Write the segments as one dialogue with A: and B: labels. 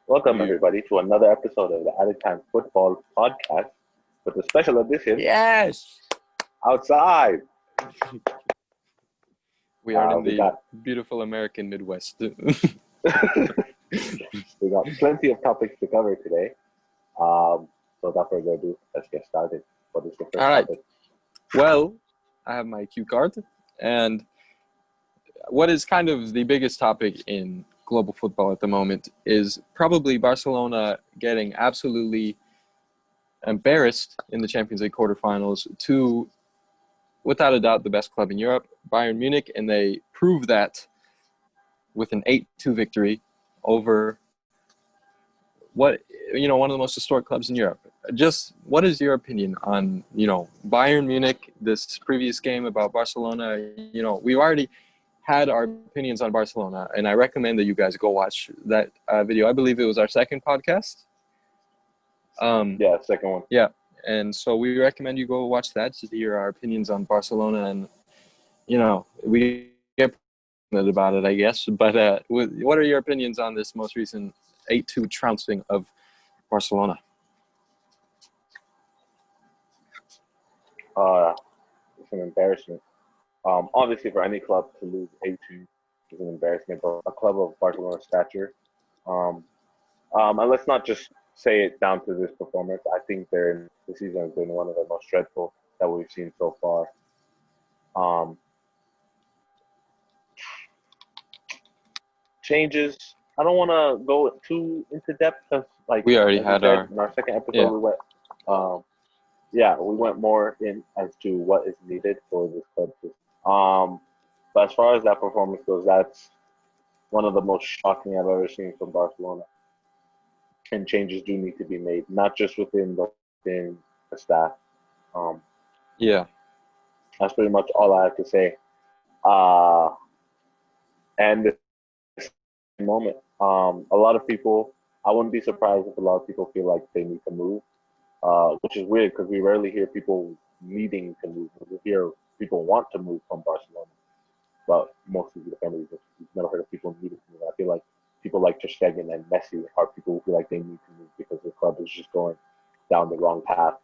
A: Welcome,
B: You.
A: everybody, to another episode of the Out of Time Football Podcast with a special edition
B: Yes.
A: outside.
B: We are in
A: We
B: the
A: got
B: beautiful American Midwest.
A: we got plenty of topics to cover today. So without further ado, let's get started. What is the first
B: All right.
A: topic?
B: Well, I have my cue card, and what is kind of the biggest topic in global football at the moment is probably Barcelona getting absolutely embarrassed in the Champions League quarterfinals to, without a doubt, the best club in Europe, Bayern Munich, and they proved that with an 8-2 victory over one of the most historic clubs in Europe. Just what is your opinion on, Bayern Munich, this previous game about Barcelona? We've already had our opinions on Barcelona, and I recommend that you guys go watch that video. I believe it was our second podcast.
A: Yeah, second one.
B: Yeah, and so we recommend you go watch that to hear our opinions on Barcelona, and we get passionate about it, I guess. But what are your opinions on this most recent 8-2 trouncing of Barcelona?
A: It's an embarrassment. Obviously, for any club to lose 8-2 is an embarrassment, but a club of Barcelona's stature, and let's not just say it down to this performance. I think the season has been one of the most dreadful that we've seen so far. Changes. I don't want to go too into depth because,
B: We already
A: as
B: had
A: said,
B: our
A: in our second episode,
B: yeah.
A: we went, we went more in as to what is needed for this club. But as far as that performance goes, that's one of the most shocking I've ever seen from Barcelona. And changes do need to be made, not just within the staff.
B: Yeah.
A: That's pretty much all I have to say. And this moment, a lot of people, I wouldn't be surprised if a lot of people feel like they need to move, which is weird because we rarely hear people needing to move. We hear people want to move from Barcelona, but mostly the families, we've never heard of people needing to move. I feel like people like Ter Stegen and Messi are people who feel like they need to move because the club is just going down the wrong path.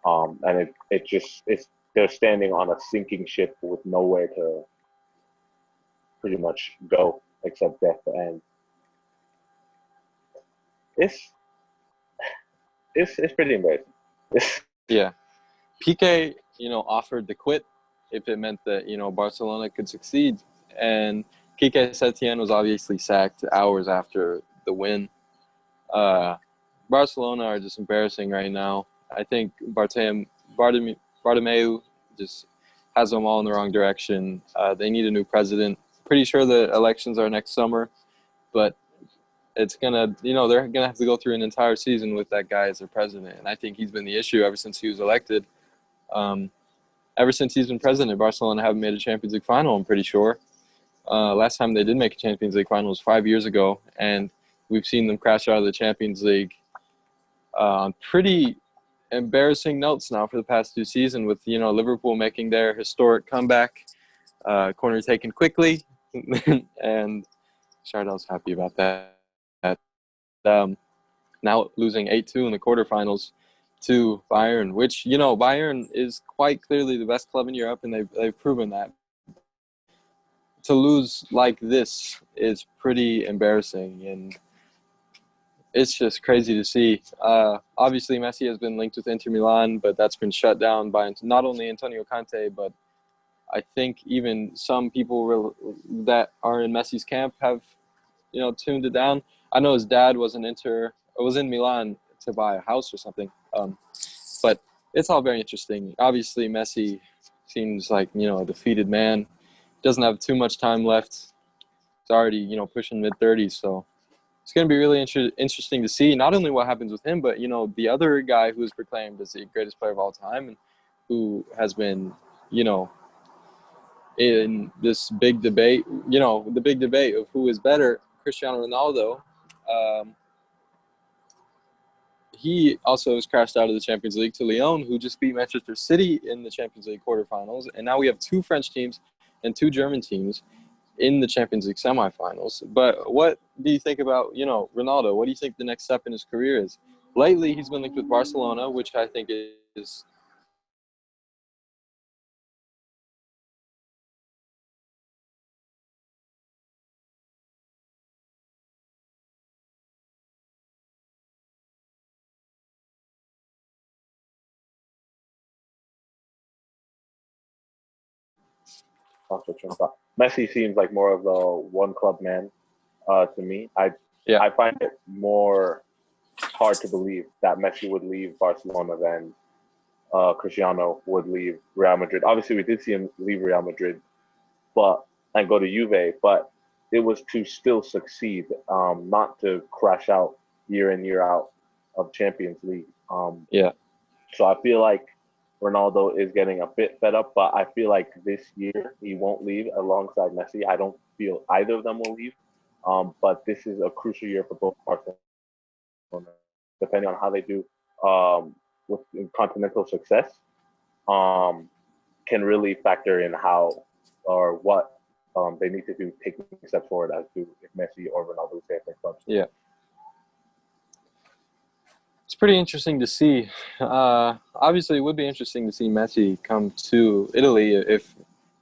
A: And they're standing on a sinking ship with nowhere to pretty much go except death. And it's pretty embarrassing.
B: Yeah. Piqué, offered to quit if it meant that, Barcelona could succeed. And Quique Setien was obviously sacked hours after the win. Barcelona are just embarrassing right now. I think Bartomeu just has them all in the wrong direction. They need a new president. Pretty sure the elections are next summer, but it's they're gonna have to go through an entire season with that guy as their president. And I think he's been the issue ever since he was elected. Ever since he's been president, Barcelona haven't made a Champions League final, I'm pretty sure. Last time they did make a Champions League final was 5 years ago, and we've seen them crash out of the Champions League on pretty embarrassing notes now for the past two seasons, with Liverpool making their historic comeback, corner taken quickly, and Chardell's happy about that. Now losing 8-2 in the quarterfinals to Bayern, which Bayern is quite clearly the best club in Europe, and they've proven that. To lose like this is pretty embarrassing, and it's just crazy to see. Obviously, Messi has been linked with Inter Milan, but that's been shut down by not only Antonio Conte, but I think even some people that are in Messi's camp have, tuned it down. I know his dad was in Milan to buy a house or something. But it's all very interesting. Obviously, Messi seems like, a defeated man. Doesn't have too much time left. He's already, pushing mid-30s. So it's going to be really interesting to see not only what happens with him, but, the other guy who is proclaimed as the greatest player of all time and who has been, in this big debate, the big debate of who is better, Cristiano Ronaldo. He also has crashed out of the Champions League to Lyon, who just beat Manchester City in the Champions League quarterfinals. And now we have two French teams and two German teams in the Champions League semifinals. But what do you think about, Ronaldo? What do you think the next step in his career is? Lately, he's been linked with Barcelona, which I think is
A: Also, Messi seems like more of a one club man to me.
B: yeah,
A: I find it more hard to believe that Messi would leave Barcelona than Cristiano would leave Real Madrid. Obviously, we did see him leave Real Madrid, but and go to Juve, but it was to still succeed, not to crash out year in year out of Champions League.
B: yeah,
A: So I feel like Ronaldo is getting a bit fed up, but I feel like this year he won't leave alongside Messi. I don't feel either of them will leave. But this is a crucial year for both Barcelona, depending on how they do with continental success. Um, can really factor in how or what they need to do taking steps forward as to if Messi or Ronaldo stay at their clubs.
B: yeah. It's pretty interesting to see. Obviously, it would be interesting to see Messi come to Italy if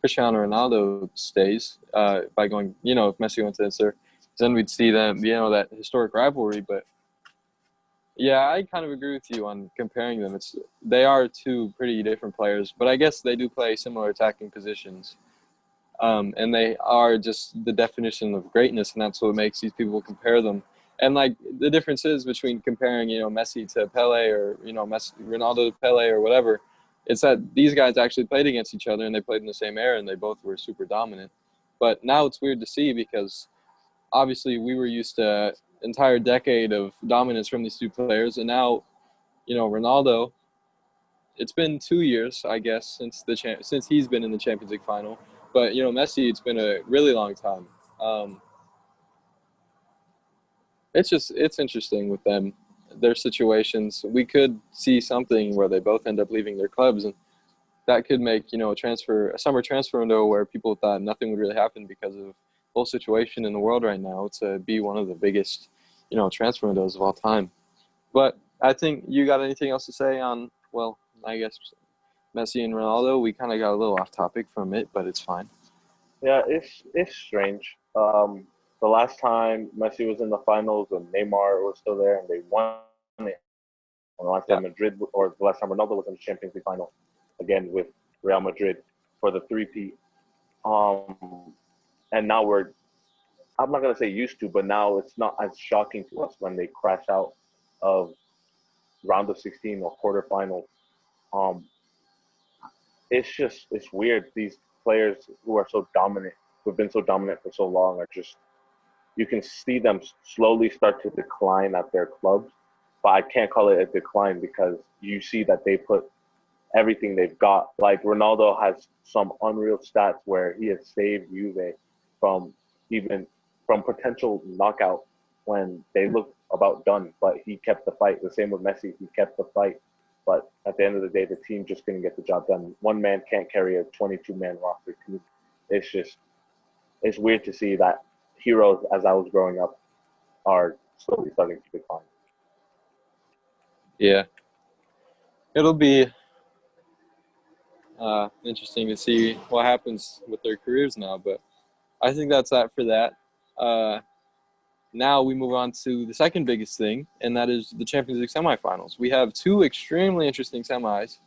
B: Cristiano Ronaldo stays by going, if Messi went to Inter, then we'd see them, that historic rivalry. But yeah, I kind of agree with you on comparing them. They are two pretty different players, but I guess they do play similar attacking positions. And they are just the definition of greatness, and that's what makes these people compare them. And like the difference is between comparing, Messi to Pele or Ronaldo to Pele or whatever, it's that these guys actually played against each other and they played in the same era and they both were super dominant. But now it's weird to see because obviously we were used to an entire decade of dominance from these two players, and now, Ronaldo. It's been 2 years, I guess, since he's been in the Champions League final. But Messi, it's been a really long time. Um, it's interesting with them, their situations. We could see something where they both end up leaving their clubs, and that could make a summer transfer window where people thought nothing would really happen because of the whole situation in the world right now to be one of the biggest transfer windows of all time. But I think you got anything else to say on? Well, I guess Messi and Ronaldo. We kind of got a little off topic from it, but it's fine.
A: Yeah, it's strange. The last time Messi was in the finals, and Neymar was still there, and they won it. And the last
B: Yeah,
A: time Madrid, or the last time Ronaldo was in the Champions League final, again with Real Madrid for the three-peat. And now I'm not gonna say used to, but now it's not as shocking to us when they crash out of round of 16 or quarterfinals. Um, it's weird. These players who are so dominant, who've been so dominant for so long, are just you can see them slowly start to decline at their clubs. But I can't call it a decline because you see that they put everything they've got. Like Ronaldo has some unreal stats where he has saved Juve from even from potential knockout when they look about done, but he kept the fight. The same with Messi, he kept the fight. But at the end of the day, the team just couldn't get the job done. One man can't carry a 22-man roster team. It's just it's weird to see that heroes, as I was growing up, are slowly starting to decline.
B: yeah. It'll be interesting to see what happens with their careers now. But I think that's that for that. Uh, Now we move on to the second biggest thing, and that is the Champions League semifinals. We have two extremely interesting semis.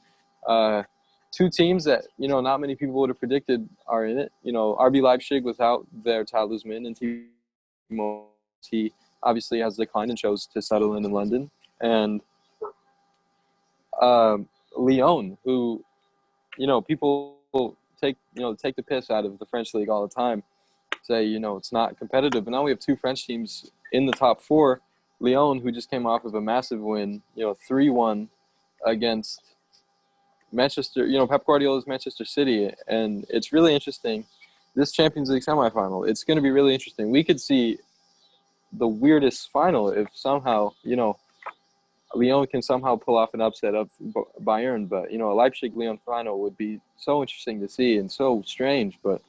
B: Uh, Two teams that not many people would have predicted are in it. RB Leipzig without their talisman, and he obviously has declined and chose to settle in London, and Lyon, who people take the piss out of the French league all the time, say it's not competitive. But now we have two French teams in the top four. Lyon, who just came off of a massive win, 3-1 against Manchester, Pep Guardiola's Manchester City, and it's really interesting. This Champions League semifinal, it's going to be really interesting. We could see the weirdest final if somehow, Lyon can somehow pull off an upset of Bayern, but a Leipzig-Lyon final would be so interesting to see and so strange. But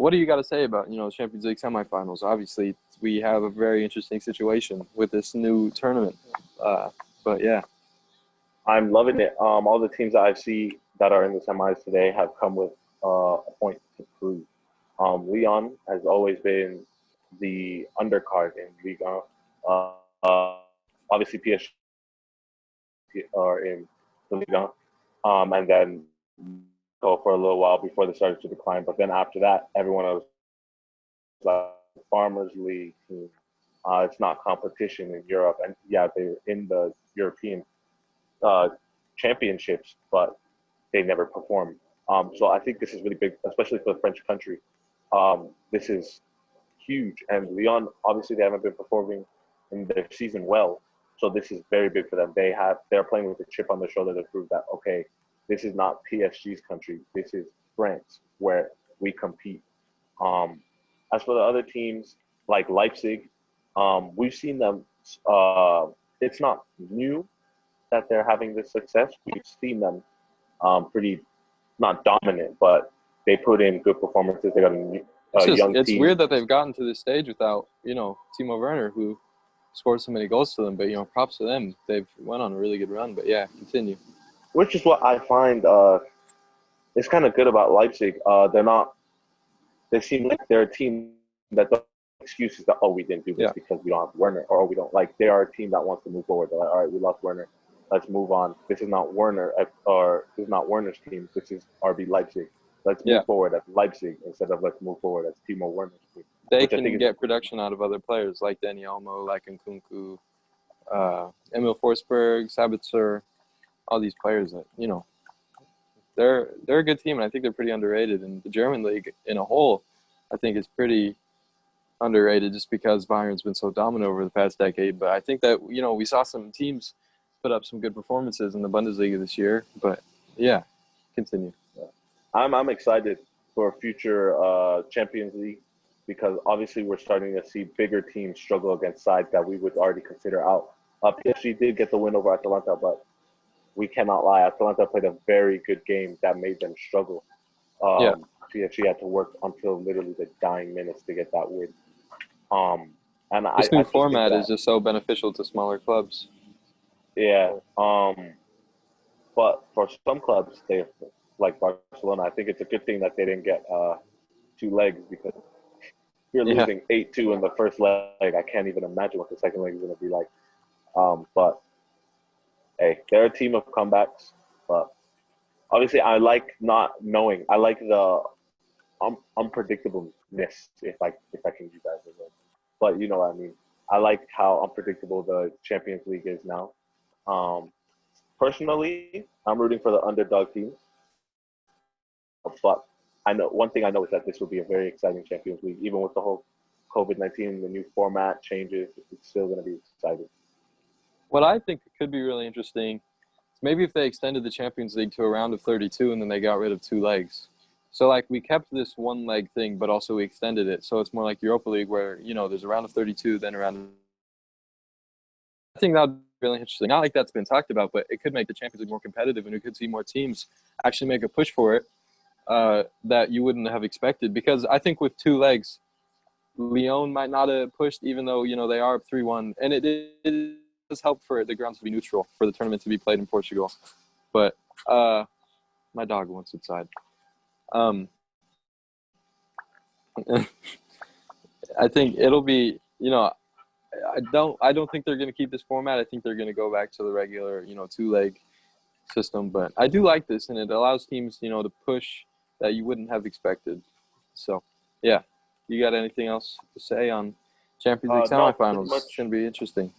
B: what do you got to say about, Champions League semifinals? Obviously, we have a very interesting situation with this new tournament. But yeah,
A: I'm loving it. All the teams that I see that are in the semis today have come with a point to prove. Leon has always been the undercard in Liga. Uh, uh, Obviously, PSG are in the Liga, and then go for a little while before they started to decline. But then after that, everyone else like Farmers League team. It's not competition in Europe, and yeah, they're in the European uh, championships, but they never perform. So I think this is really big, especially for the French country. This is huge, and Lyon obviously they haven't been performing in their season well, so this is very big for them. They're playing with a chip on their shoulder to prove that okay, this is not PSG's country. This is France where we compete. Um, as for the other teams like Leipzig, we've seen them. It's not new that they're having this success. We've seen them pretty not dominant, but they put in good performances. They got a young
B: it's
A: team.
B: weird that they've gotten to this stage without, Timo Werner, who scored so many goals to them. But, props to them. They've went on a really good run. But, yeah, continue.
A: Which is what I find is kind of good about Leipzig. They seem like they're a team that don't have excuses that, we didn't do this because we don't have Werner, or we don't like. They are a team that wants to move forward. They're like, all right, we lost Werner. Let's move on. This is not Werner, or this is not Werner's team. This is RB Leipzig. Let's move forward as Leipzig instead of let's move forward as Timo Werner's team.
B: They can get production out of other players like Dani Olmo, like Nkunku, Emil Forsberg, Sabitzer, all these players that, they're a good team, and I think they're pretty underrated. And the German league in a whole, I think, is pretty underrated just because Bayern's been so dominant over the past decade. But I think that, we saw some teams put up some good performances in the Bundesliga this year. But, yeah, continue.
A: I'm excited for future Champions League because obviously we're starting to see bigger teams struggle against sides that we would already consider out. PSG did get the win over Atalanta, but we cannot lie. Atalanta played a very good game that made them struggle. PSG had to work until literally the dying minutes to get that win. And
B: this new format is just so beneficial to smaller clubs.
A: Yeah. But for some clubs, like Barcelona, I think it's a good thing that they didn't get two legs because if you're losing 8-2 in the first leg, I can't even imagine what the second leg is going to be like. But hey, they're a team of comebacks. But obviously, I like not knowing. I like the unpredictableness, if I can use that as a word. But you know what I mean. I like how unpredictable the Champions League is now. Personally, I'm rooting for the underdog teams. But one thing I know is that this will be a very exciting Champions League, even with the whole COVID-19, the new format changes. It's still going to be exciting.
B: What I think could be really interesting is maybe if they extended the Champions League to a round of 32 and then they got rid of two legs. So, we kept this one leg thing, but also we extended it. So it's more like Europa League where, there's a round of 32, then a round of... I think that would be really interesting. Not like that's been talked about, but it could make the Champions League more competitive, and we could see more teams actually make a push for it that you wouldn't have expected. Because I think with two legs, Lyon might not have pushed, even though, they are up 3-1. And it does help for the grounds to be neutral, for the tournament to be played in Portugal. But my dog wants inside. I think it'll be, I don't think they're going to keep this format. I think they're going to go back to the regular, two-leg system. But I do like this, and it allows teams, to push that you wouldn't have expected. So, yeah. You got anything else to say on Champions League semifinals? No, it's going to be interesting.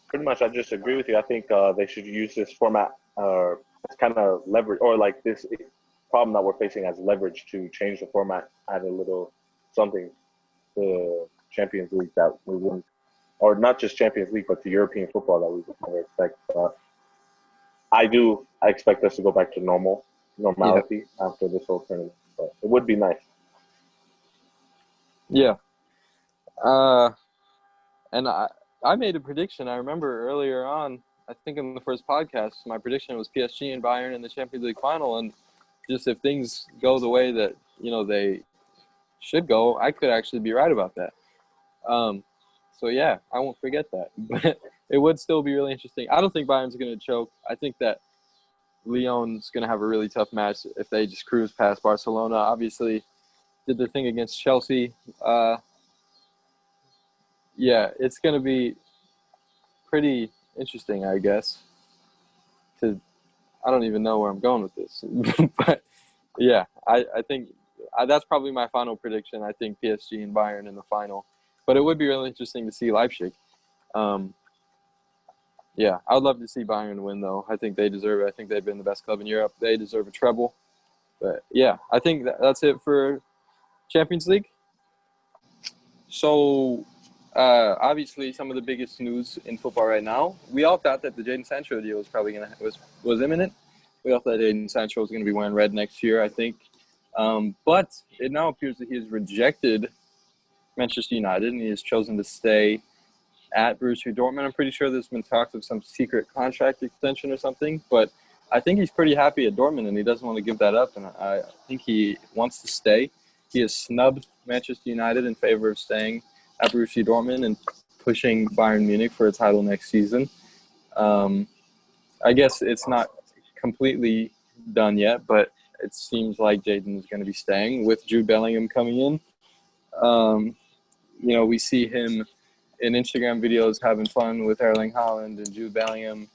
A: Pretty much, I just agree with you. I think they should use this format as kind of leverage, or like this problem that we're facing as leverage to change the format, add a little something to Champions League that we wouldn't, or not just Champions League, but to European football that we would never expect. I expect us to go back to normality after this whole tournament. But it would be nice.
B: Yeah. And I made a prediction. I remember earlier on, I think in the first podcast, my prediction was PSG and Bayern in the Champions League final. And just if things go the way that, should go, I could actually be right about that. So yeah, I won't forget that. But it would still be really interesting. I don't think Bayern's going to choke. I think that Lyon's going to have a really tough match if they just cruise past Barcelona. Obviously, did the thing against Chelsea. Yeah, it's going to be pretty interesting, I guess. To I don't even know where I'm going with this, but yeah, I think that's probably my final prediction. I think PSG and Bayern in the final, but it would be really interesting to see Leipzig. Um, yeah, I would love to see Bayern win, though. I think they deserve it. I think they've been the best club in Europe. They deserve a treble. But yeah, I think that's it for Champions League. So, obviously, some of the biggest news in football right now. We all thought that the Jadon Sancho deal was probably was imminent. We all thought Jadon Sancho was going to be wearing red next year, I think. But it now appears that he has rejected Manchester United and he has chosen to stay at Borussia Dortmund. I'm pretty sure there's been talks of some secret contract extension or something, but I think he's pretty happy at Dortmund and he doesn't want to give that up, and I think he wants to stay. He has snubbed Manchester United in favor of staying at Borussia Dortmund and pushing Bayern Munich for a title next season. I guess it's not completely done yet, but it seems like Jadon is going to be staying with Jude Bellingham coming in. We see him in Instagram videos having fun with Erling Haaland and Jude Bellingham,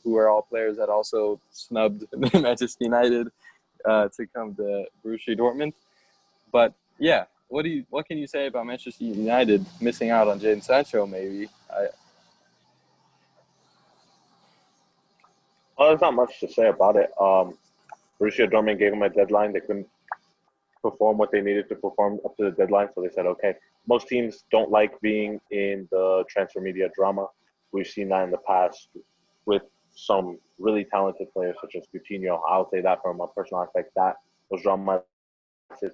B: who are all players that also snubbed Manchester United to come to Borussia Dortmund. But yeah, what can you say about Manchester United missing out on Jadon Sancho? Maybe
A: Well, there's not much to say about it. Borussia Dortmund gave them a deadline. They couldn't perform what they needed to perform up to the deadline, so they said, okay. Most teams don't like being in the transfer media drama. We've seen that in the past with some really talented players such as Coutinho. I'll say that from a personal aspect, that was drama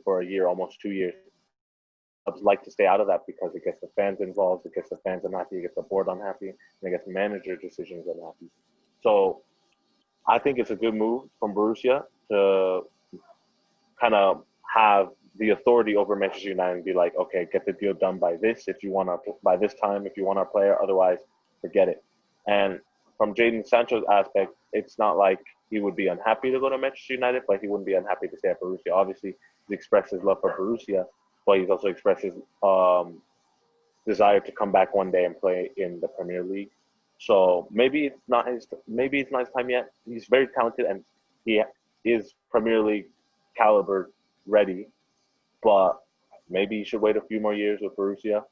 A: for a year, almost 2 years. Clubs like to stay out of that because it gets the fans involved, it gets the fans unhappy, it gets the board unhappy, and it gets manager decisions unhappy. So I think it's a good move from Borussia to kind of have the authority over Manchester United and be like, okay, get the deal done by this if you want by this time if you want our player, otherwise forget it. And from Jadon Sancho's aspect, it's not like he would be unhappy to go to Manchester United, but he wouldn't be unhappy to stay at Borussia. Obviously, he's expressed his love for Borussia, but he's also expressed his desire to come back one day and play in the Premier League. So maybe it's not his time yet. He's very talented and he is Premier League caliber ready, but maybe he should wait a few more years with Borussia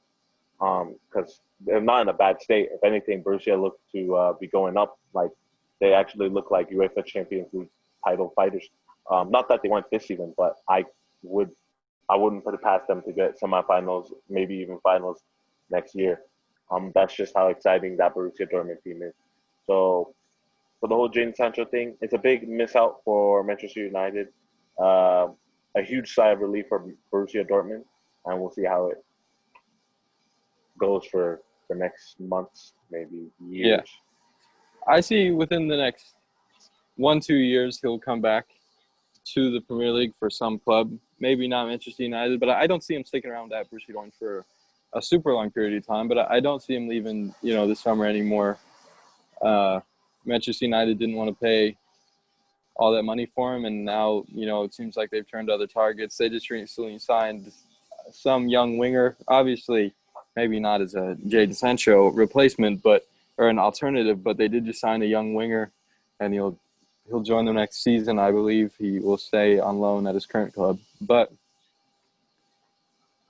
A: because they're not in a bad state. If anything, Borussia look to be going up. Like they actually look like UEFA Champions League title fighters. Not that they weren't this season, but would I wouldn't put it past them to get semifinals, maybe even finals next year. That's just how exciting that Borussia Dortmund team is. So for the whole Jadon Sancho thing, it's a big miss out for Manchester United. Uh, a huge sigh of relief for Borussia Dortmund, and we'll see how it goes for the next months, maybe
B: yeah,
A: years.
B: I see within the next 1-2 years he'll come back to the Premier League for some club. Maybe not Manchester United, but I don't see him sticking around at Borussia Dortmund for a super long period of time. But I don't see him leaving, this summer anymore. Manchester United didn't want to pay all that money for him, and now it seems like they've turned to other targets. They just recently signed some young winger, obviously maybe not as a Jadon Sancho replacement, or an alternative, but they did just sign a young winger, and he'll join them next season. I believe he will stay on loan at his current club, but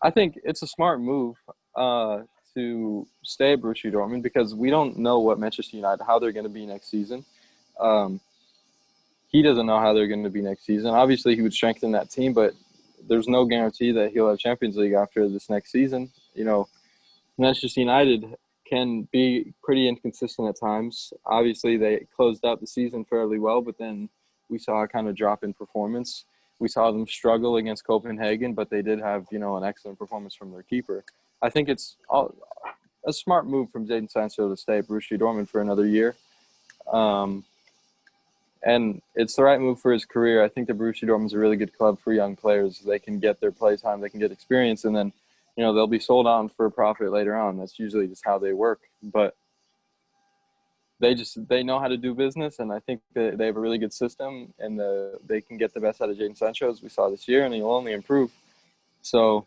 B: I think it's a smart move to stay at Borussia Dortmund because we don't know what Manchester United, how they're going to be next season. Um, he doesn't know how they're going to be next season. Obviously, he would strengthen that team, but there's no guarantee that he'll have Champions League after this next season. Manchester United can be pretty inconsistent at times. Obviously, they closed out the season fairly well, but then we saw a kind of drop in performance. We saw them struggle against Copenhagen, but they did have, an excellent performance from their keeper. I think it's a smart move from Jadon Sancho to stay at Borussia Dortmund for another year. And it's the right move for his career. I think the Borussia Dortmund's a really good club for young players. They can get their play time, they can get experience, and then, they'll be sold on for a profit later on. That's usually just how they work. But they know how to do business, and I think that they have a really good system, and they can get the best out of Jadon Sancho, as we saw this year, and he'll only improve. So,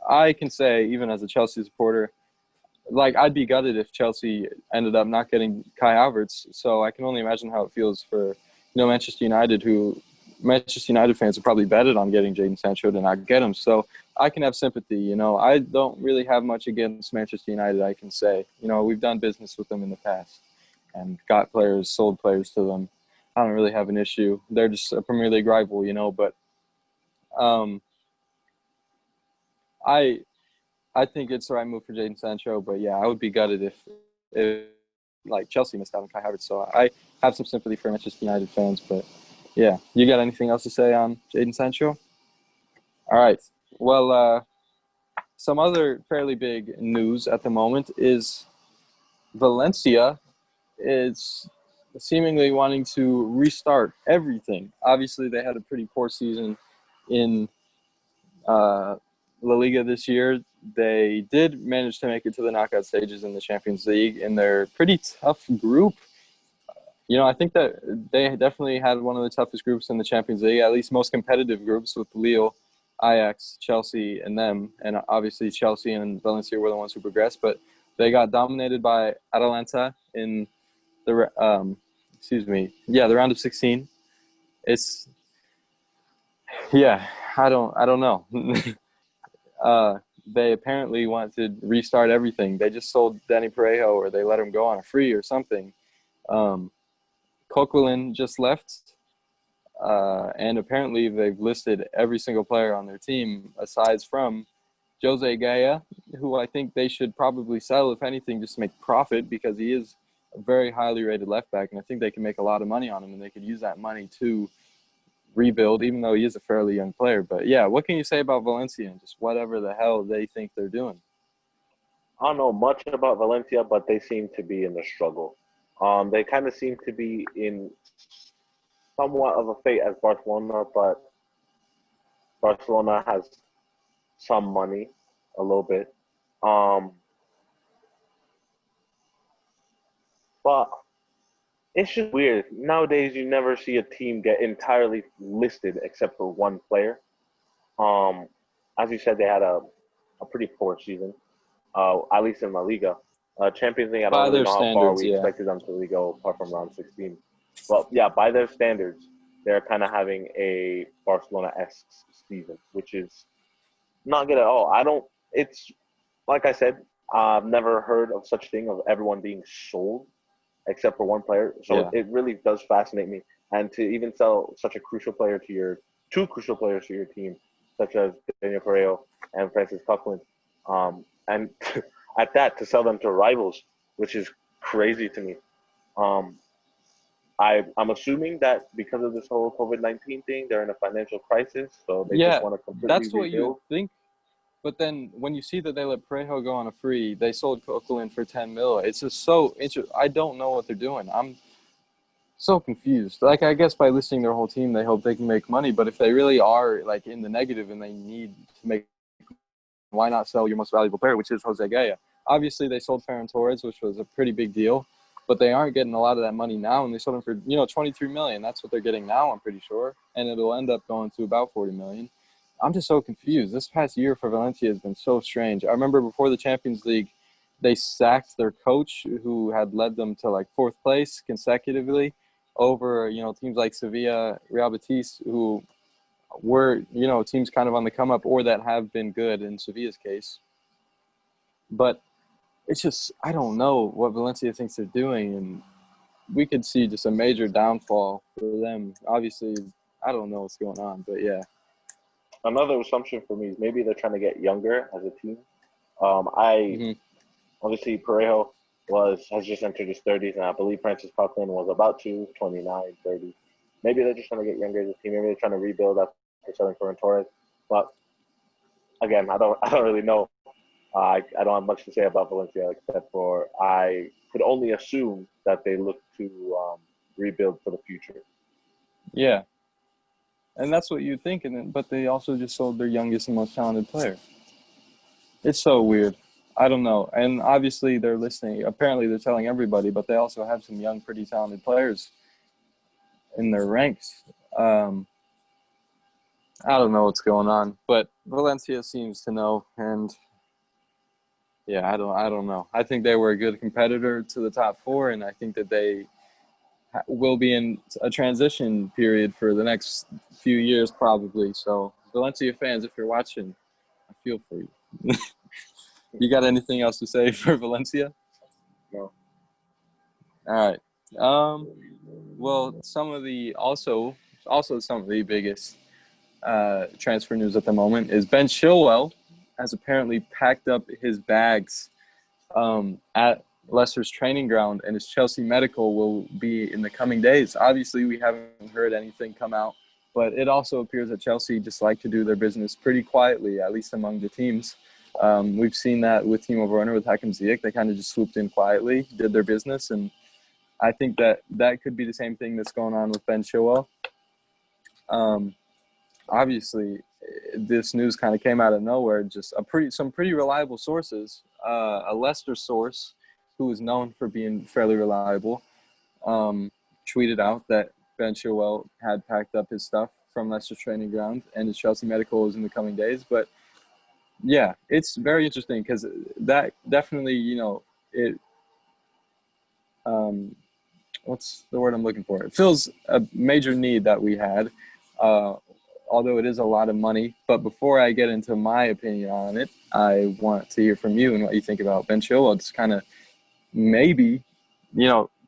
B: I can say, even as a Chelsea supporter, like, I'd be gutted if Chelsea ended up not getting Kai Havertz. So I can only imagine how it feels for, Manchester United, who Manchester United fans have probably betted on getting Jadon Sancho to not get him. So I can have sympathy. I don't really have much against Manchester United, I can say. We've done business with them in the past and got players, sold players to them. I don't really have an issue. They're just a Premier League rival, but um, I I think it's the right move for Jadon Sancho, but yeah, I would be gutted if like Chelsea missed out on Kai Havertz. So I have some sympathy for Manchester United fans, but yeah, you got anything else to say on Jadon Sancho? All right. Well, some other fairly big news at the moment is Valencia is seemingly wanting to restart everything. Obviously, they had a pretty poor season in La Liga this year. They did manage to make it to the knockout stages in the Champions League in their pretty tough group. I think that they definitely had one of the toughest groups in the Champions League, at least most competitive groups with Lille, Ajax, Chelsea, and them. And obviously Chelsea and Valencia were the ones who progressed, but they got dominated by Atalanta in the the round of 16. It's I don't know. They apparently want to restart everything. They just sold Danny Parejo, or they let him go on a free or something. Coquelin just left, and apparently they've listed every single player on their team, aside from Jose Gaya, who I think they should probably sell, if anything, just to make profit, because he is a very highly rated left back, and I think they can make a lot of money on him, and they could use that money to rebuild, even though he is a fairly young player. But yeah, what can you say about Valencia and just whatever the hell they think they're doing?
A: I don't know much about Valencia, but they seem to be in the struggle. They kind of seem to be in somewhat of a fate as Barcelona, but Barcelona has some money, a little bit. Um, but it's just weird. Nowadays, you never see a team get entirely listed except for one player. Um, as you said, they had a pretty poor season, at least in La Liga. Champions League, I don't
B: By
A: really
B: their
A: know how far
B: standards,
A: we
B: yeah.
A: expected them to really go apart from round 16. But yeah, by their standards, they're kind of having a Barcelona-esque season, which is not good at all. It's like I said, I've never heard of such thing of everyone being sold except for one player. So it,
B: Yeah.
A: it really does fascinate me. And to even sell such a crucial player to two crucial players to your team, such as Daniel Parejo and Francis Coquelin, and at that, to sell them to rivals, which is crazy to me. Um, I'm assuming that because of this whole COVID-19 thing, they're in a financial crisis, so they just
B: Yeah,
A: want to completely
B: that's what you would
A: rebuild.
B: think. But then when you see that they let Parejo go on a free, they sold Coquelin for 10 mil. It's just so interesting. I don't know what they're doing. I'm so confused. Like, I guess by listing their whole team, they hope they can make money. But if they really are like in the negative and they need to make, why not sell your most valuable player, which is Jose Gaya? Obviously, they sold Ferran Torres, which was a pretty big deal, but they aren't getting a lot of that money now, and they sold him for 23 million. That's what they're getting now, I'm pretty sure, and it'll end up going to about 40 million. I'm just so confused. This past year for Valencia has been so strange. I remember before the Champions League, they sacked their coach, who had led them to like fourth place consecutively over teams like Sevilla, Real Betis, who were teams kind of on the come up or that have been good in Sevilla's case. But it's just, I don't know what Valencia thinks they're doing, and we could see just a major downfall for them. Obviously, I don't know what's going on, but yeah.
A: Another assumption for me is maybe they're trying to get younger as a team. I
B: Hmm.
A: obviously Parejo has just entered his 30s, and I believe Francis Coquelin was about to 29, 30. Maybe they're just trying to get younger as a team. Maybe they're trying to rebuild after selling Ferran Torres. But again, I don't really know. I don't have much to say about Valencia except for I could only assume that they look to rebuild for the future.
B: Yeah, and that's what you think. But they also just sold their youngest and most talented player. It's so weird. I don't know. And obviously they're listening. Apparently they're telling everybody, but they also have some young, pretty talented players in their ranks. Um, I don't know what's going on, but Valencia seems to know. And yeah, I don't know. I think they were a good competitor to the top four, and I think that they will be in a transition period for the next few years probably. So Valencia fans, if you're watching, I feel for you. You got anything else to say for Valencia?
A: No.
B: All right. Well, some of the also some of the biggest transfer news at the moment is Ben Chilwell has apparently packed up his bags at Leicester's training ground, and his Chelsea medical will be in the coming days. Obviously, we haven't heard anything come out, but it also appears that Chelsea just like to do their business pretty quietly, at least among the teams. We've seen that with Timo Werner, with Hakim Ziyech. They kind of just swooped in quietly, did their business, and I think that that could be the same thing that's going on with Ben Chilwell. Um, Obviously, this news kind of came out of nowhere. Just some pretty reliable sources. A Leicester source, who is known for being fairly reliable, tweeted out that Ben Chilwell had packed up his stuff from Leicester's training ground, and his Chelsea medical is in the coming days. But yeah, it's very interesting because that definitely, it. Um, what's the word I'm looking for? It fills a major need that we had, uh, although it is a lot of money. But before I get into my opinion on it, I want to hear from you and what you think about Ben Chilwell. It's kind of maybe,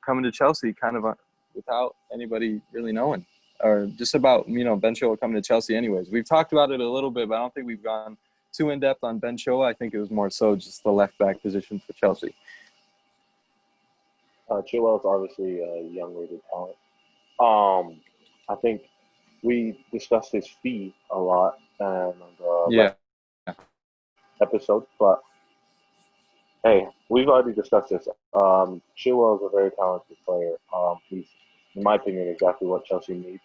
B: coming to Chelsea kind of without anybody really knowing, or just about, Ben Chilwell coming to Chelsea anyways. We've talked about it a little bit, but I don't think we've gone too in-depth on Ben Chilwell. I think it was more so just the left-back position for Chelsea.
A: Chilwell is obviously a young rated talent. I think we discussed his fee a lot on the last
B: Yeah.
A: episode, but hey, we've already discussed this. Chilwell is a very talented player. He's, in my opinion, exactly what Chelsea needs.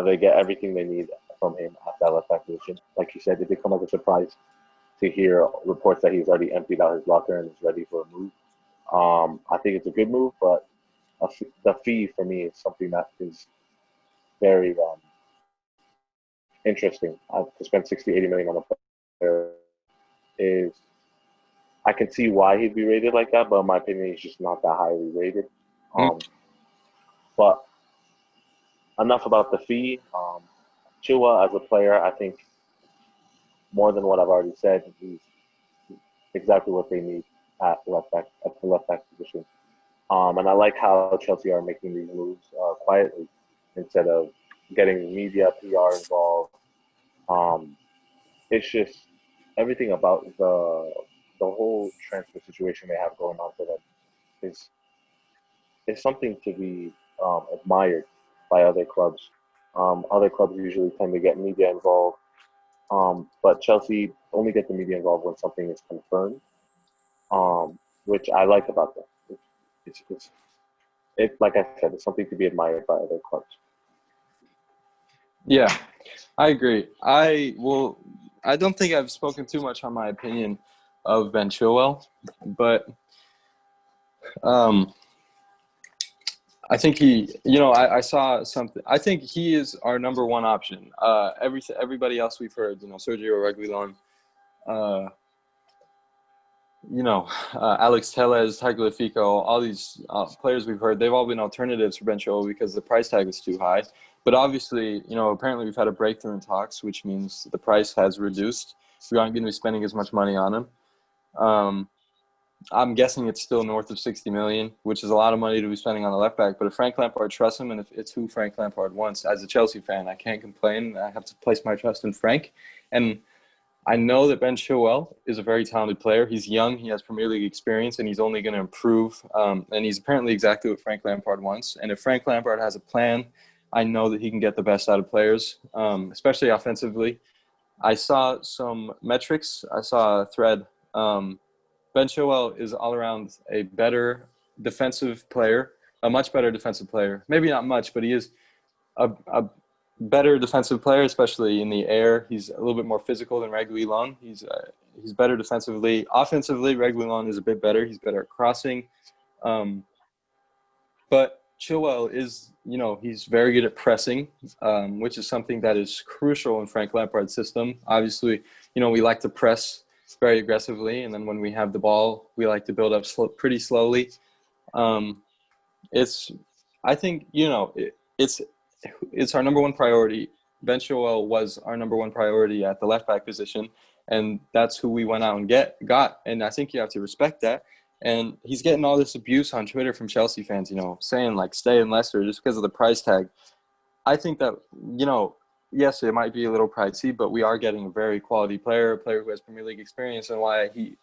A: They get everything they need from him at that left back position. Like you said, it did come as a surprise to hear reports that he's already emptied out his locker and is ready for a move. I think it's a good move, but the fee for me is something that is very interesting. To spend 60, 80 million on a player is, I can see why he'd be rated like that, but in my opinion, he's just not that highly rated. Um, but enough about the fee. Chilwell as a player, I think more than what I've already said, he's exactly what they need at the left back position. And I like how Chelsea are making these moves quietly instead of getting media, PR involved. Um, it's just everything about the whole transfer situation they have going on for them is something to be admired by other clubs. Other clubs usually tend to get media involved, but Chelsea only get the media involved when something is confirmed, which I like about them. Like I said, it's something to be admired by other clubs.
B: Yeah, I agree. I don't think I've spoken too much on my opinion of Ben Chilwell, but um, I think I saw something. I think he is our number one option. Everybody else we've heard, Sergio Reguilon, uh, Alex Tellez, Tagliafico, all these players we've heard, they've all been alternatives for Ben Chilwell because the price tag is too high. But obviously, apparently we've had a breakthrough in talks, which means the price has reduced. We aren't going to be spending as much money on him. I'm guessing it's still north of 60 million, which is a lot of money to be spending on the left back. But if Frank Lampard trusts him, and if it's who Frank Lampard wants, as a Chelsea fan, I can't complain. I have to place my trust in Frank. And I know that Ben Chilwell is a very talented player. He's young, he has Premier League experience, and he's only going to improve. And he's apparently exactly what Frank Lampard wants. And if Frank Lampard has a plan, I know that he can get the best out of players, especially offensively. I saw some metrics. I saw a thread. Ben Chilwell is all around a better defensive player a much better defensive player. Maybe not much, but he is a better defensive player, especially in the air. He's a little bit more physical than Reguilon. He's better defensively. Offensively, Reguilon is a bit better. He's better at crossing. But Chilwell is, he's very good at pressing, which is something that is crucial in Frank Lampard's system. Obviously, we like to press very aggressively, and then when we have the ball, we like to build up pretty slowly. I think, it's our number one priority. Ben Chilwell was our number one priority at the left back position, and that's who we went out and got. And I think you have to respect that. And he's getting all this abuse on Twitter from Chelsea fans, saying like stay in Leicester just because of the price tag. I think that, yes, it might be a little pricey, but we are getting a very quality player, a player who has Premier League experience. And why he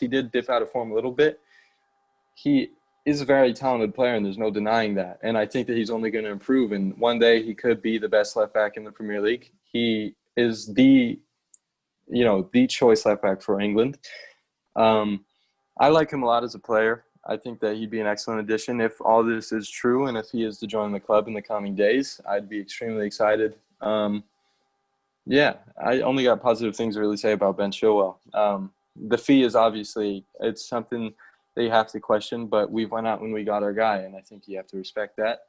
B: did dip out of form a little bit. He is a very talented player, and there's no denying that. And I think that he's only going to improve. And one day he could be the best left back in the Premier League. He is the choice left back for England. I like him a lot as a player. I think that he'd be an excellent addition if all this is true, and if he is to join the club in the coming days. I'd be extremely excited. I only got positive things to really say about Ben Chilwell. The fee is obviously, it's something that you have to question, but we went out when we got our guy, and I think you have to respect that.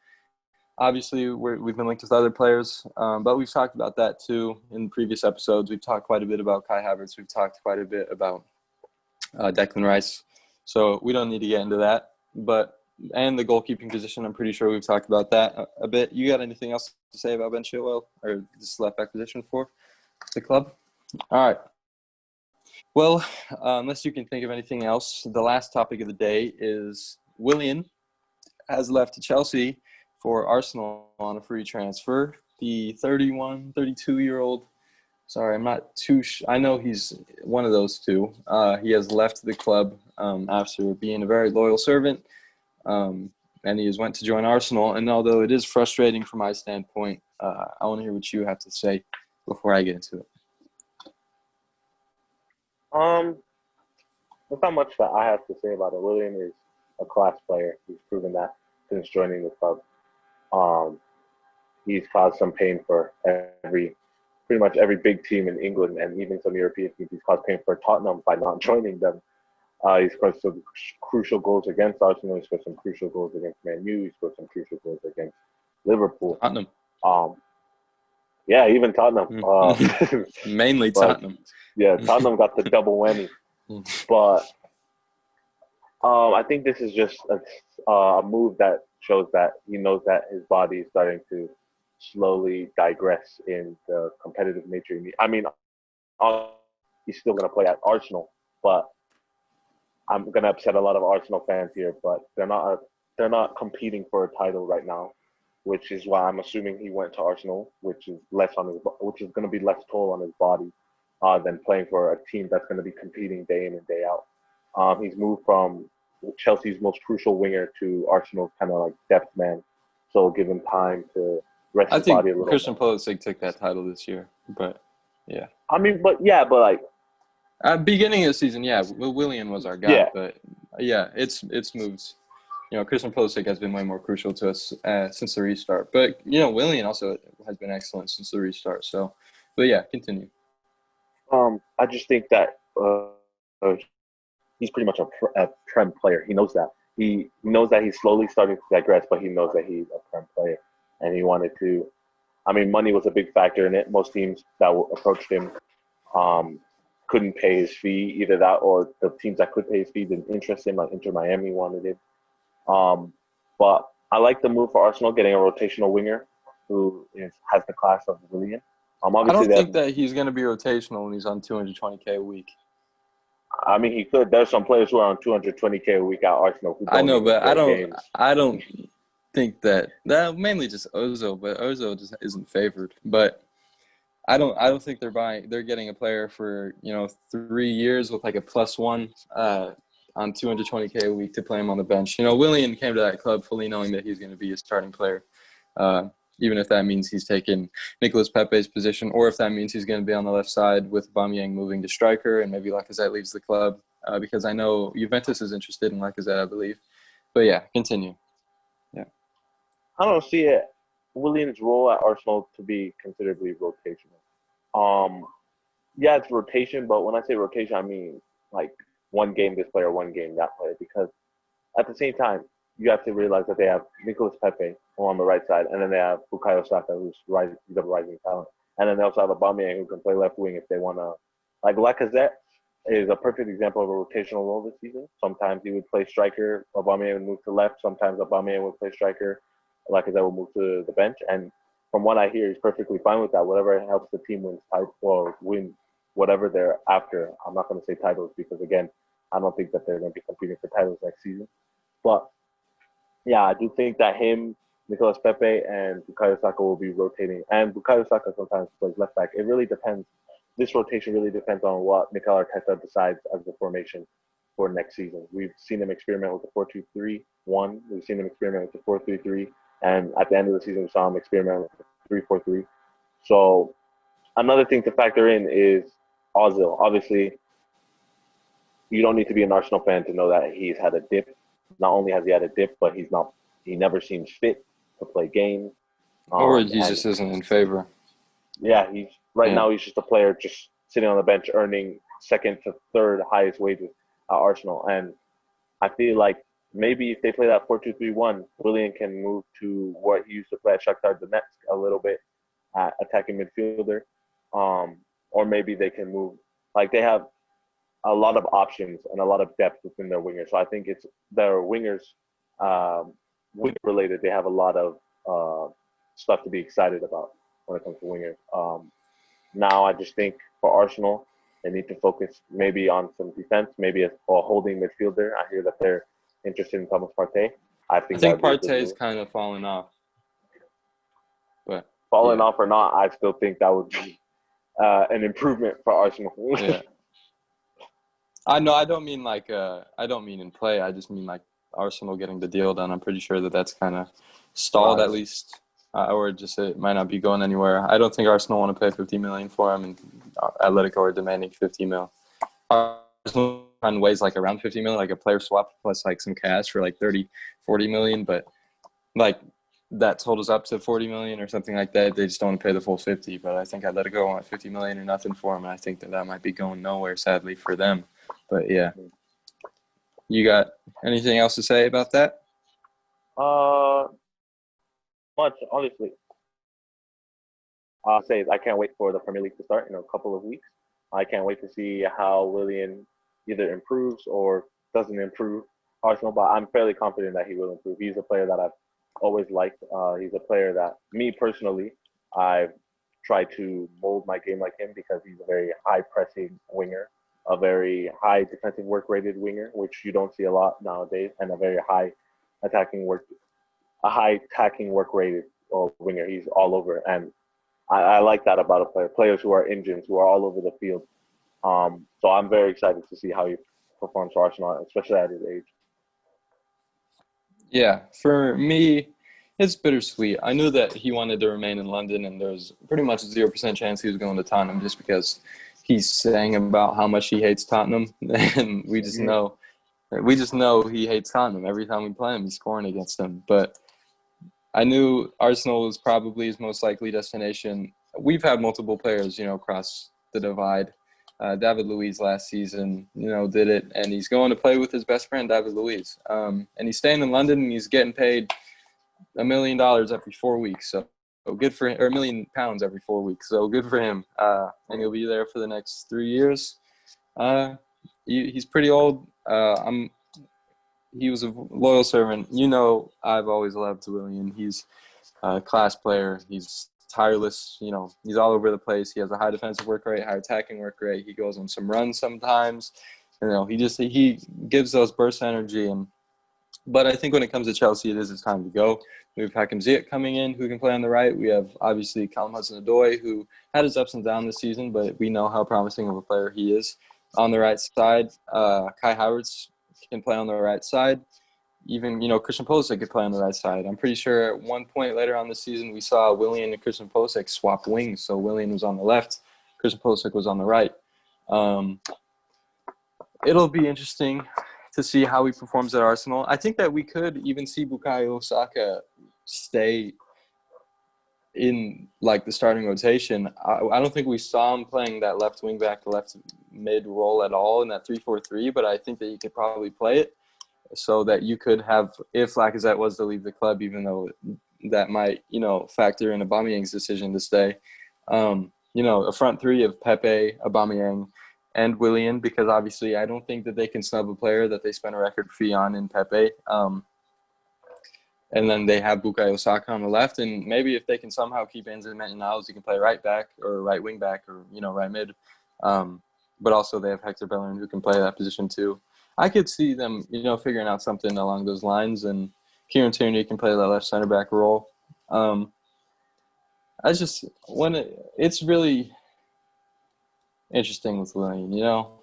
B: Obviously, we've been linked with other players, but we've talked about that too in previous episodes. We've talked quite a bit about Kai Havertz. We've talked quite a bit about Declan Rice. So we don't need to get into that. And the goalkeeping position, I'm pretty sure we've talked about that a bit. You got anything else to say about Ben Chilwell or this left back position for the club? All right. Well, unless you can think of anything else, the last topic of the day is Willian has left Chelsea for Arsenal on a free transfer. The 32-year-old, sorry, I'm not too I know he's one of those two. He has left the club after being a very loyal servant, and he has went to join Arsenal. And although it is frustrating from my standpoint, I want to hear what you have to say before I get into it.
A: There's not much that I have to say about it. William is a class player. He's proven that since joining the club. He's caused some pain for pretty much every big team in England, and even some European teams. He's caused pain for Tottenham by not joining them. He's scored some crucial goals against Arsenal. He's scored some crucial goals against Man U. He's scored some crucial goals against Liverpool.
B: Tottenham.
A: Yeah, even Tottenham.
B: Mainly Tottenham.
A: Yeah, Tottenham got the double whammy. But I think this is just a move that shows that he knows that his body is starting to slowly digress in the competitive nature. I mean, he's still going to play at Arsenal, but I'm going to upset a lot of Arsenal fans here, but they're not competing for a title right now, which is why I'm assuming he went to Arsenal, which is going to be less toll on his body than playing for a team that's going to be competing day in and day out. He's moved from Chelsea's most crucial winger to Arsenal's kind of like depth man, so give him time to rest his body a little.
B: Christian Pulisic took that title this year, but yeah.
A: I mean, but like
B: at beginning of the season, yeah, Willian was our guy, but yeah, it's moved. Christian Pulisic has been way more crucial to us since the restart, but Willian also has been excellent since the restart. So, but yeah, continue.
A: I just think that he's pretty much a Prem player. He knows that. He knows that he's slowly starting to digress, but he knows that he's a Prem player, and he wanted to. I mean, money was a big factor in it. Most teams that approached him couldn't pay his fee, either that or the teams that could pay his fee didn't interest him. Like Inter Miami wanted him. But I like the move for Arsenal, getting a rotational winger who has the class of Willian.
B: I don't think that he's going to be rotational when he's on $220K a week.
A: I mean, he could. There's some players who are on $220K a week at Arsenal.
B: I know, but I don't think that mainly just Ozil, but Ozil just isn't favored. But I don't think they're getting a player for 3 years with like a +1 on $220K a week to play him on the bench. Willian came to that club fully knowing that he's going to be a starting player. Even if that means he's taken Nicolas Pepe's position, or if that means he's going to be on the left side with Aubameyang moving to striker and maybe Lacazette leaves the club, because I know Juventus is interested in Lacazette, I believe. But yeah, continue.
A: I don't see it Willian's role at Arsenal to be considerably rotational. Um, yeah, it's rotation, but when I say rotation, I mean like one game this player, one game that player. Because at the same time, you have to realize that they have Nicolas Pepe on the right side, and then they have Bukayo Saka, who's he's a rising talent, and then they also have Aubameyang, who can play left wing if they want to. Like Lacazette is a perfect example of a rotational role this season. Sometimes he would play striker, Aubameyang would move to left. Sometimes Aubameyang would play striker, Lacazette would move to the bench. And from what I hear, he's perfectly fine with that. Whatever helps the team win title or win whatever they're after. I'm not going to say titles because again, I don't think that they're going to be competing for titles next season. But yeah, I do think that him, Nicolas Pepe, and Bukayo Saka will be rotating. And Bukayo Saka sometimes plays left back. It really depends. This rotation really depends on what Mikel Arteta decides as the formation for next season. We've seen him experiment with the 4-2-3-1. We've seen him experiment with the 4-3-3. And at the end of the season, we saw him experiment with the 3-4-3. So another thing to factor in is Ozil. Obviously, you don't need to be an Arsenal fan to know that he's had a dip. Not only has he had a dip, but he never seems fit to play games.
B: Or he
A: And
B: just isn't in favor.
A: yeah, he's right now he's just a player just sitting on the bench earning second to third highest wages at Arsenal. And I feel like maybe if they play that 4-2-3-1, Willian can move to what he used to play at Shakhtar Donetsk a little bit at attacking midfielder. Or maybe they can move like they have a lot of options and a lot of depth within their wingers. So I think it's their wingers, wing related. They have a lot of stuff to be excited about when it comes to wingers. Now I just think for Arsenal, they need to focus maybe on some defense, maybe a holding midfielder. I hear that they're interested in Thomas Partey. I
B: I
A: think that
B: think
A: would be a good
B: Partey's
A: move.
B: kind of fallen off. But
A: Falling
B: yeah,
A: off or not, I still think that would be an improvement for Arsenal.
B: yeah. I know. I don't mean I don't mean in play. I just mean like Arsenal getting the deal done. I'm pretty sure that that's kind of stalled at
A: Nice.
B: least, or just it might not be going anywhere. I don't think Arsenal want to pay 50 million for him, and Atletico are demanding 50 mil. Arsenal on ways like around 50 million, like a player swap plus like some cash for like 30, 40 million, but like that totals up to 40 million or something like that. They just don't want to pay the full 50. But I think Atletico want 50 million or nothing for him, and I think that might be going nowhere, sadly for them. But yeah, you got anything else to say about that?
A: Uh, much honestly. I'll say I can't wait for the Premier League to start in a couple of weeks. I can't wait to see how Willian either improves or doesn't improve Arsenal, but I'm fairly confident that he will improve. He's a player that I've always liked. He's a player that, me personally, I've tried to mold my game like him because he's a very high pressing winger, a very high defensive work rated winger, which you don't see a lot nowadays, and a very high attacking work, a high attacking work rated winger. He's all over, and I like that about a player. Players who are engines, who are all over the field. So I'm very excited to see how he performs for Arsenal, especially at his age.
B: Yeah, for me, it's bittersweet. I knew that he wanted to remain in London, and there was pretty much 0% chance he was going to Tottenham just because he's saying about how much he hates Tottenham, and we just know he hates Tottenham. Every time we play him, he's scoring against them. But I knew Arsenal was probably his most likely destination. We've had multiple players, across the divide. David Luiz last season, did it, and he's going to play with his best friend, David Luiz. And he's staying in London, and he's getting paid $1 million every 4 weeks. So good for him, or £1 million every 4 weeks. So good for him. And he'll be there for the next 3 years. He's pretty old. He was a loyal servant. I've always loved Willian. He's a class player. He's tireless. He's all over the place. He has a high defensive work rate, high attacking work rate. He goes on some runs sometimes. He gives those bursts of energy. But I think when it comes to Chelsea, it is his time to go. We have Hakim Ziyech coming in, who can play on the right. We have, obviously, Callum Hudson-Odoi, who had his ups and downs this season, but we know how promising of a player he is. On the right side, Kai Havertz can play on the right side. Even, Christian Pulisic could play on the right side. I'm pretty sure at one point later on this season, we saw Willian and Christian Pulisic swap wings. So Willian was on the left, Christian Pulisic was on the right. It'll be interesting to see how he performs at Arsenal. I think that we could even see Bukayo Saka stay in like the starting rotation. I don't think we saw him playing that left wing back, left mid role at all in that 3-4-3, but I think that you could probably play it so that you could have, if Lacazette was to leave the club, even though that might, factor in Aubameyang's decision to stay, a front three of Pepe, Aubameyang, and Willian, because obviously I don't think that they can snub a player that they spent a record fee on in Pepe. And then they have Bukayo Saka on the left, and maybe if they can somehow keep Benzema and Niles, he can play right back or right wing back or right mid. But also they have Hector Bellerin who can play that position too. I could see them, figuring out something along those lines, and Kieran Tierney can play that left center back role. It's really interesting with Willian.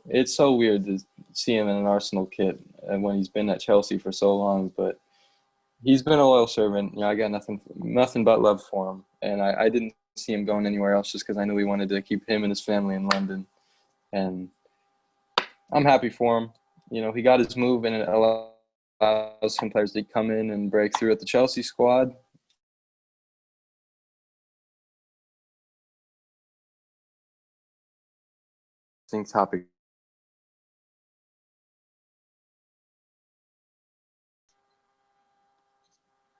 B: It's so weird to see him in an Arsenal kit and when he's been at Chelsea for so long, but he's been a loyal servant. I got nothing but love for him, and I didn't see him going anywhere else just because I knew he wanted to keep him and his family in London, and I'm happy for him. He got his move, and it allows some players to come in and break through at the Chelsea squad. Topic.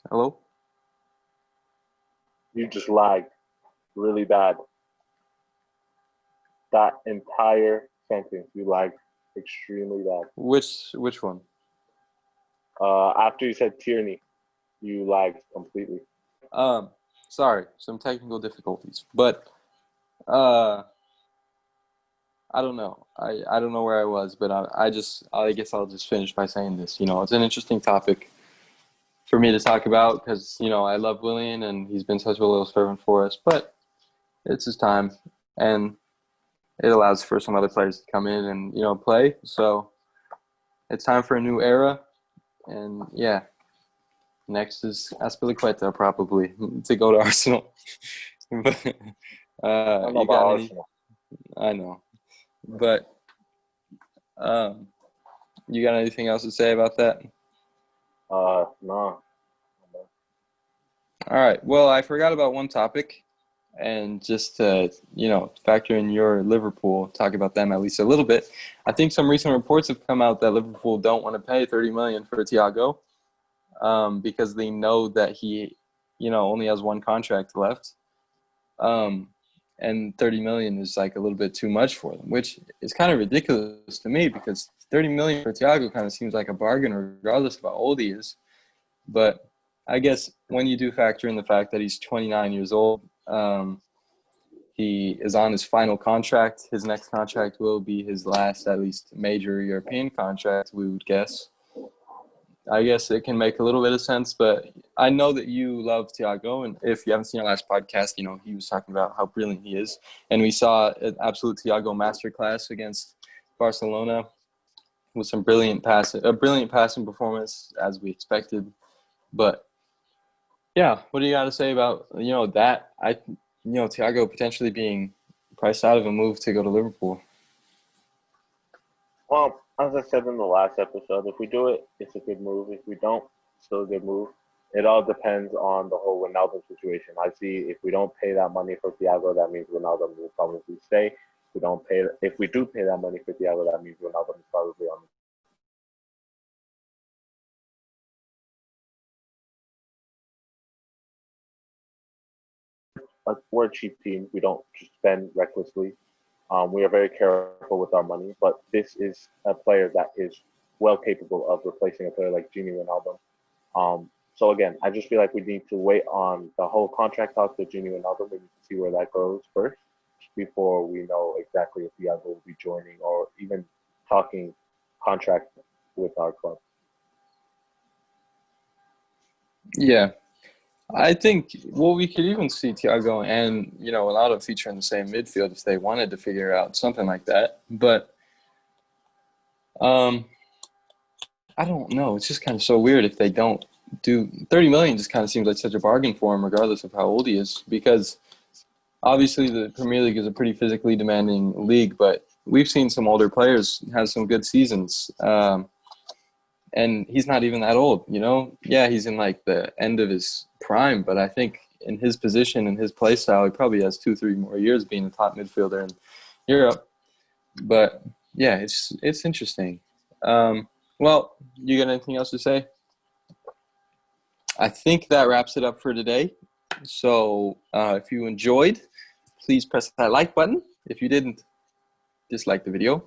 B: Hello?
A: You just lagged really bad. That entire sentence, you lagged extremely bad.
B: Which one?
A: After you said Tierney, you lagged completely.
B: Sorry, some technical difficulties, but I don't know. I don't know where I was, but I guess I'll just finish by saying this. It's an interesting topic for me to talk about because, I love Willian and he's been such a loyal servant for us, but it's his time and it allows for some other players to come in and, play. So it's time for a new era. And yeah, next is Azpilicueta probably to go to Arsenal. But
A: I don't know about Arsenal.
B: I know. But you got anything else to say about that?
A: No.
B: All right. Well, I forgot about one topic, and just to factor in your Liverpool, talk about them at least a little bit. I think some recent reports have come out that Liverpool don't want to pay $30 million for Thiago, because they know that he, only has one contract left, and $30 million is like a little bit too much for them, which is kind of ridiculous to me because $30 million for Thiago kind of seems like a bargain regardless of how old he is. But I guess when you do factor in the fact that he's 29 years old, he is on his final contract. His next contract will be his last, at least, major European contract, we would guess. I guess it can make a little bit of sense, but I know that you love Thiago, and if you haven't seen our last podcast, he was talking about how brilliant he is, and we saw an absolute Thiago masterclass against Barcelona with some brilliant passing performance as we expected. But yeah, what do you got to say about that? Thiago potentially being priced out of a move to go to Liverpool.
A: Well, as I said in the last episode, if we do it, it's a good move. If we don't, it's still a good move. It all depends on the whole Ronaldo situation. I see if we don't pay that money for Thiago, that means Ronaldo will probably stay. If we do pay that money for Thiago, that means Ronaldo is probably on. We're a cheap team. We don't just spend recklessly. We are very careful with our money, but this is a player that is well capable of replacing a player like Gini Ronaldo. So again, I just feel like we need to wait on the whole contract talk with Gini Ronaldo. We need to see where that goes first before we know exactly if Thiago will be joining or even talking contract with our club.
B: Yeah. I think, we could even see Thiago and, Ronaldo feature in the same midfield if they wanted to figure out something like that. But I don't know. It's just kind of so weird if they don't do $30 million. Just kind of seems like such a bargain for him, regardless of how old he is, because obviously the Premier League is a pretty physically demanding league, but we've seen some older players have some good seasons. and he's not even that old, you know? Yeah, he's in like the end of his prime, but I think in his position and his play style, he probably has 2-3 more years being a top midfielder in Europe. But yeah, it's interesting. Well, you got anything else to say? I think that wraps it up for today. So if you enjoyed, please press that like button. If you didn't, dislike the video.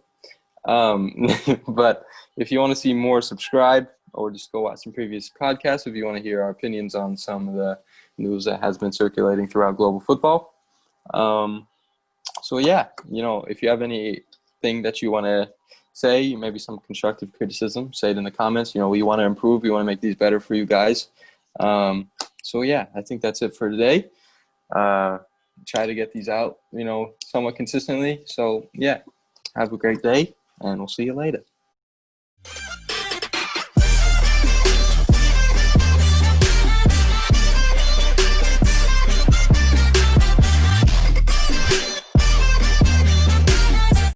B: But if you want to see more, subscribe, or just go watch some previous podcasts if you want to hear our opinions on some of the news that has been circulating throughout global football. So yeah, if you have anything that you want to say, maybe some constructive criticism, say it in the comments. We want to improve. We want to make these better for you guys. So yeah, I think that's it for today. Try to get these out, somewhat consistently. So yeah, have a great day, and we'll see you later.